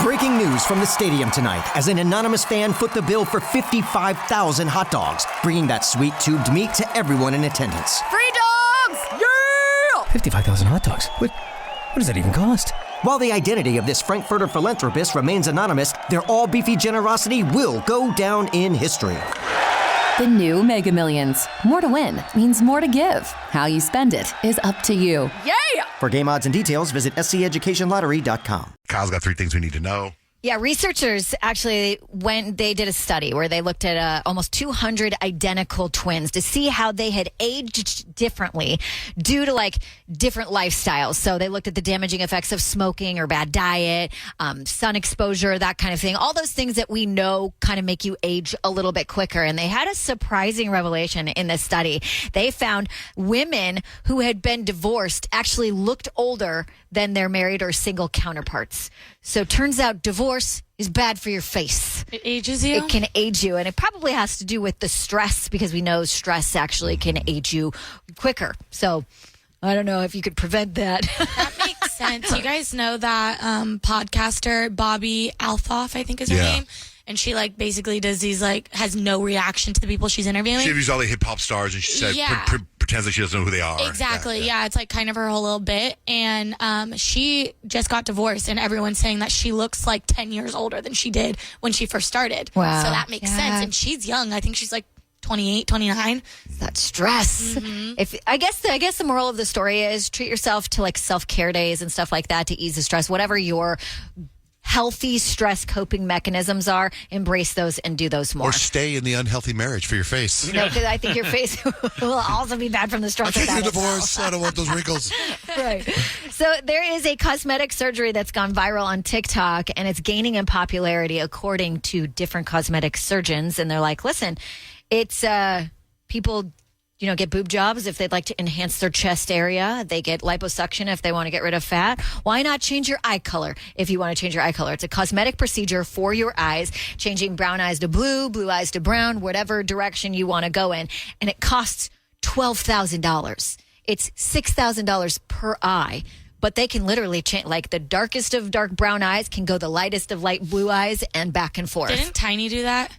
Breaking news from the stadium tonight as an anonymous fan foot the bill for 55,000 hot dogs, bringing that sweet tubed meat to everyone in attendance. Free dogs! Yeah! 55,000 hot dogs? What does that even cost? While the identity of this Frankfurter philanthropist remains anonymous, their all-beefy generosity will go down in history. The new Mega Millions. More to win means more to give. How you spend it is up to you. Yeah! For game odds and details, visit sceducationlottery.com. Kyle's got 3 things we need to know. Yeah, researchers actually they did a study where they looked at almost 200 identical twins to see how they had aged differently due to different lifestyles. So they looked at the damaging effects of smoking or bad diet, sun exposure, that kind of thing. All those things that we know kind of make you age a little bit quicker. And they had a surprising revelation in this study. They found women who had been divorced actually looked older than their married or single counterparts. So turns out divorce is bad for your face. It ages you? It can age you. And it probably has to do with the stress, because we know stress actually can age you quicker. So I don't know if you could prevent that. That makes sense. You guys know that podcaster, Bobby Alfoff, I think is her name. And she basically does these has no reaction to the people she's interviewing. She interviews all the hip hop stars and she said pretends like she doesn't know who they are. Exactly. Yeah, it's kind of her whole little bit. And she just got divorced, and everyone's saying that she looks 10 years older than she did when she first started. Wow. So that makes sense. And she's young. I think she's 28, 29. That stress. Mm-hmm. I guess the moral of the story is treat yourself to self-care days and stuff like that to ease the stress. Whatever your healthy stress coping mechanisms are, embrace those and do those more. Or stay in the unhealthy marriage for your face. No, because I think your face will also be bad from the stress. I'm taking a divorce. I don't want those wrinkles. Right. So there is a cosmetic surgery that's gone viral on TikTok, and it's gaining in popularity according to different cosmetic surgeons. And they're like, listen, it's people get boob jobs if they'd like to enhance their chest area. They get liposuction if they want to get rid of fat. Why not change your eye color if you want to change your eye color? It's a cosmetic procedure for your eyes, changing brown eyes to blue, blue eyes to brown, whatever direction you want to go in. And it costs $12,000. It's $6,000 per eye. But they can literally change, the darkest of dark brown eyes can go the lightest of light blue eyes and back and forth. Didn't Tiny do that?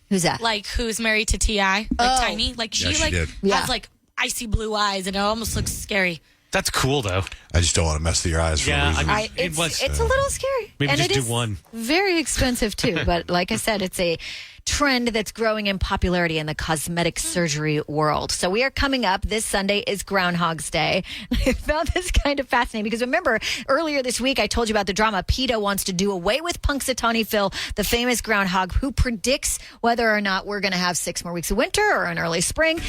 Who's that? Who's married to T.I.? Tiny? She did. has icy blue eyes, and it almost looks scary. That's cool, though. I just don't want to mess with your eyes for a reason. It's a little scary. Maybe and just it do is one. Very expensive, too. But like I said, it's a trend that's growing in popularity in the cosmetic surgery world. So we are coming up. This Sunday is Groundhog's Day. I found this kind of fascinating because remember, earlier this week, I told you about the drama. PETA wants to do away with Punxsutawney Phil, the famous groundhog who predicts whether or not we're going to have 6 more weeks of winter or an early spring.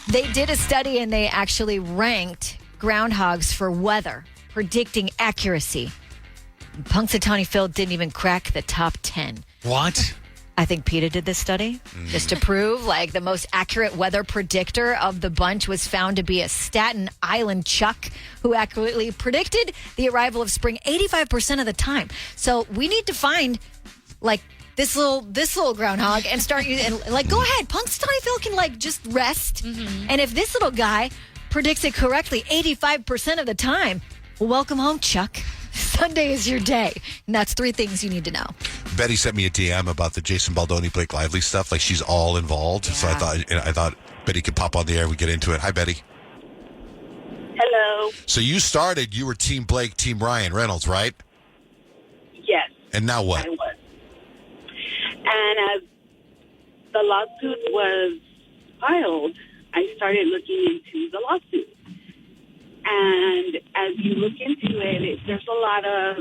They did a study and they actually ranked groundhogs for weather, predicting accuracy. Punxsutawney Phil didn't even crack the top 10. What? I think PETA did this study just to prove the most accurate weather predictor of the bunch was found to be a Staten Island Chuck who accurately predicted the arrival of spring 85% of the time. So we need to find this little groundhog and start using go ahead. Punxsutawney Phil can just rest. Mm-hmm. And if this little guy predicts it correctly 85% of the time, well, welcome home, Chuck. Sunday is your day. And that's 3 things you need to know. Betty sent me a DM about the Jason Baldoni, Blake Lively stuff. She's all involved. Yeah. So I thought Betty could pop on the air and we get into it. Hi, Betty. Hello. So you were Team Blake, Team Ryan Reynolds, right? Yes. And now what? I was. And as the lawsuit was filed, I started looking into the lawsuit. And as you look into it, there's a lot of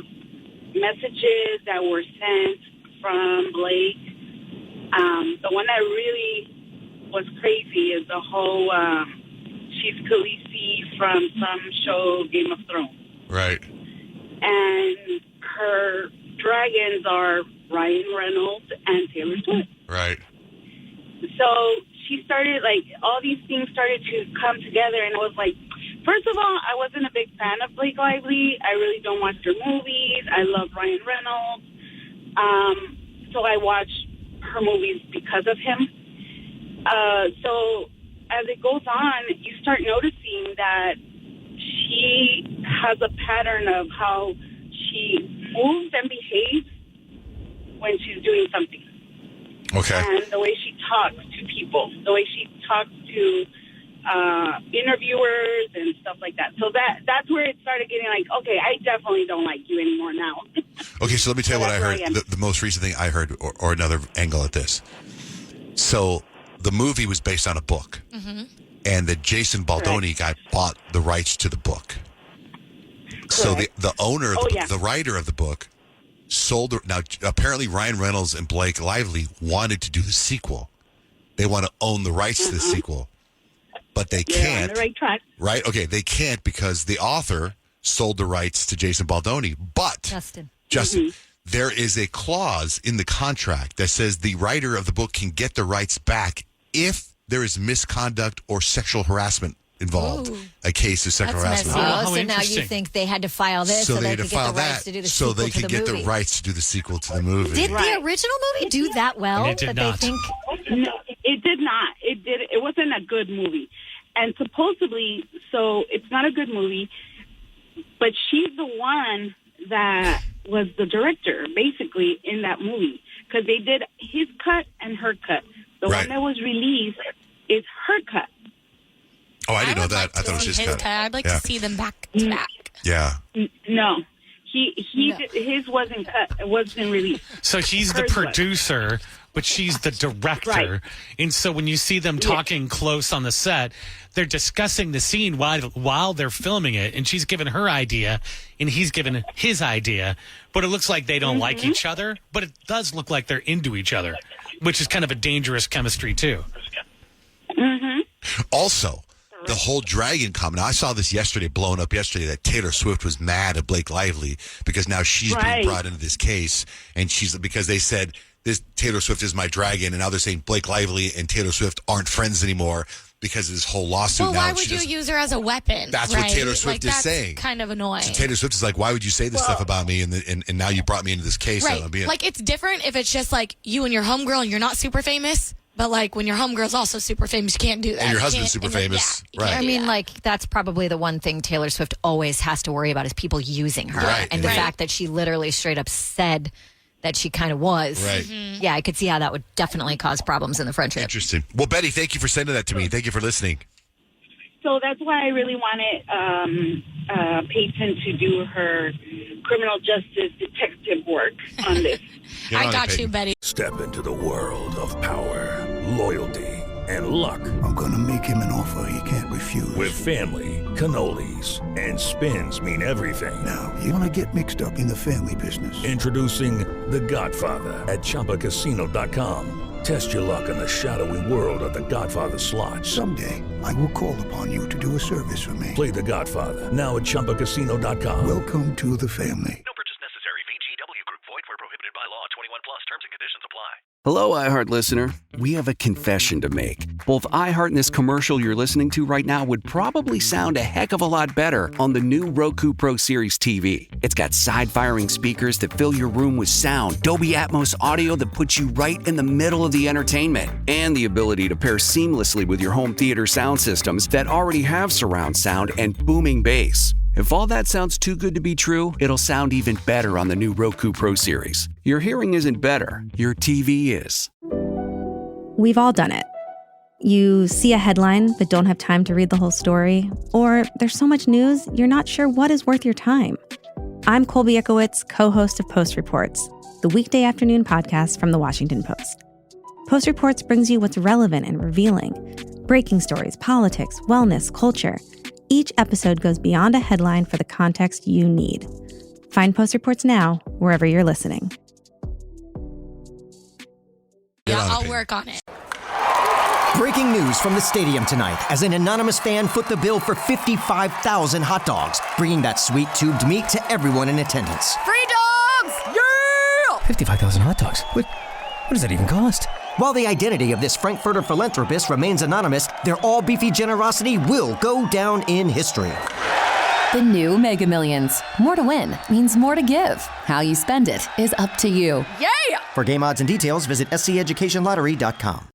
messages that were sent from Blake. The one that really was crazy is the whole she's Khaleesi from some show, Game of Thrones. Right. And her dragons are Ryan Reynolds and Taylor Swift. Right. So she started, all these things started to come together, and I was like, first of all, I wasn't a big fan of Blake Lively. I really don't watch her movies. I love Ryan Reynolds. So I watch her movies because of him. So as it goes on, you start noticing that she has a pattern of how she moves and behaves when she's doing something. Okay. And the way she talks to people, the way she talks to interviewers and stuff like that. So that's where it started getting like, okay, I definitely don't like you anymore now. Okay, so let me tell you what I that's heard. where I am. The most recent thing I heard, or another angle at this. So the movie was based on a book, and the Jason Baldoni guy bought the rights to the book. So the owner, the writer of the book, sold. Now, apparently, Ryan Reynolds and Blake Lively wanted to do the sequel. They want to own the rights to the sequel, but they can't. On the right track. Right? Okay, they can't because the author sold the rights to Jason Baldoni. But Justin, there is a clause in the contract that says the writer of the book can get the rights back if there is misconduct or sexual harassment involved. Ooh. A case of sexual That's harassment. messy. Oh, how so now you interesting. think they had to file this so they they had to could get file the rights that to do the so sequel they to could the get movie. the rights to do the sequel to the movie. Did the original movie do that well? And it did that not. They think No, it did not. It wasn't a good movie. And supposedly, so it's not a good movie, but she's the one that was the director, basically, in that movie. Because they did his cut and her cut. The Right. one that was released is her cut. Oh, I didn't know would that. like to I thought it was see his his cut. cut. I'd like Yeah. to see them back to back. Yeah. No. His wasn't cut. It wasn't released. So he's the Hers was. producer, but she's the director. Right. And so when you see them talking close on the set, they're discussing the scene while they're filming it, and she's given her idea, and he's given his idea. But it looks like they don't like each other, but it does look like they're into each other, which is kind of a dangerous chemistry, too. Also, the whole dragon comment. I saw this yesterday, blown up yesterday, that Taylor Swift was mad at Blake Lively because now she's being Right. brought into this case, and because they said this Taylor Swift is my dragon, and now they're saying Blake Lively and Taylor Swift aren't friends anymore because of this whole lawsuit. Well, now why would she you doesn't- use her as a weapon? That's what right? Taylor Swift is that's saying. Kind of annoying. So Taylor Swift is like, why would you say this stuff about me? And now you brought me into this case. Right. I'm being, Like, it's different if it's just like you and your homegirl and you're not super famous. But like when your homegirl's also super famous, you can't do that. And your You husband's can't- super and then- famous. yeah, you Right. can't I do mean, that. like, that's probably the one thing Taylor Swift always has to worry about is people using her. Right. And the Right. fact that she literally straight up said that she kind of was. Right. Yeah, I could see how that would definitely cause problems in the friendship. Interesting. Well, Betty, thank you for sending that to me. Thank you for listening. So that's why I really wanted Peyton to do her criminal justice detective work on this. Get on I it, got Peyton. you, Betty. Step into the world of power, loyalty, and luck. I'm gonna make him an offer he can't refuse. With family, cannolis, and spins mean everything. Now, you wanna get mixed up in the family business. Introducing The Godfather at ChumbaCasino.com. Test your luck in the shadowy world of The Godfather slot. Someday, I will call upon you to do a service for me. Play The Godfather now at ChumbaCasino.com. Welcome to the family. No purchase necessary. VGW Group. Void where prohibited by law. 21 plus. Terms and conditions apply. Hello, iHeart listener. We have a confession to make. Both iHeart and this commercial you're listening to right now would probably sound a heck of a lot better on the new Roku Pro Series TV. It's got side-firing speakers that fill your room with sound, Dolby Atmos audio that puts you right in the middle of the entertainment, and the ability to pair seamlessly with your home theater sound systems that already have surround sound and booming bass. If all that sounds too good to be true, it'll sound even better on the new Roku Pro Series. Your hearing isn't better, your TV is. We've all done it. You see a headline but don't have time to read the whole story, or there's so much news you're not sure what is worth your time. I'm Colby Ekowitz, co-host of Post Reports, the weekday afternoon podcast from The Washington Post. Post Reports brings you what's relevant and revealing. Breaking stories, politics, wellness, culture. Each episode goes beyond a headline for the context you need. Find Post Reports now, wherever you're listening. Get Yeah, on it, I'll Peyton. work on it. Breaking news from the stadium tonight as an anonymous fan foot the bill for 55,000 hot dogs, bringing that sweet tubed meat to everyone in attendance. Free dogs! Yeah! 55,000 hot dogs? What does that even cost? While the identity of this Frankfurter philanthropist remains anonymous, their all-beefy generosity will go down in history. The new Mega Millions. More to win means more to give. How you spend it is up to you. Yeah! For game odds and details, visit SCEducationLottery.com.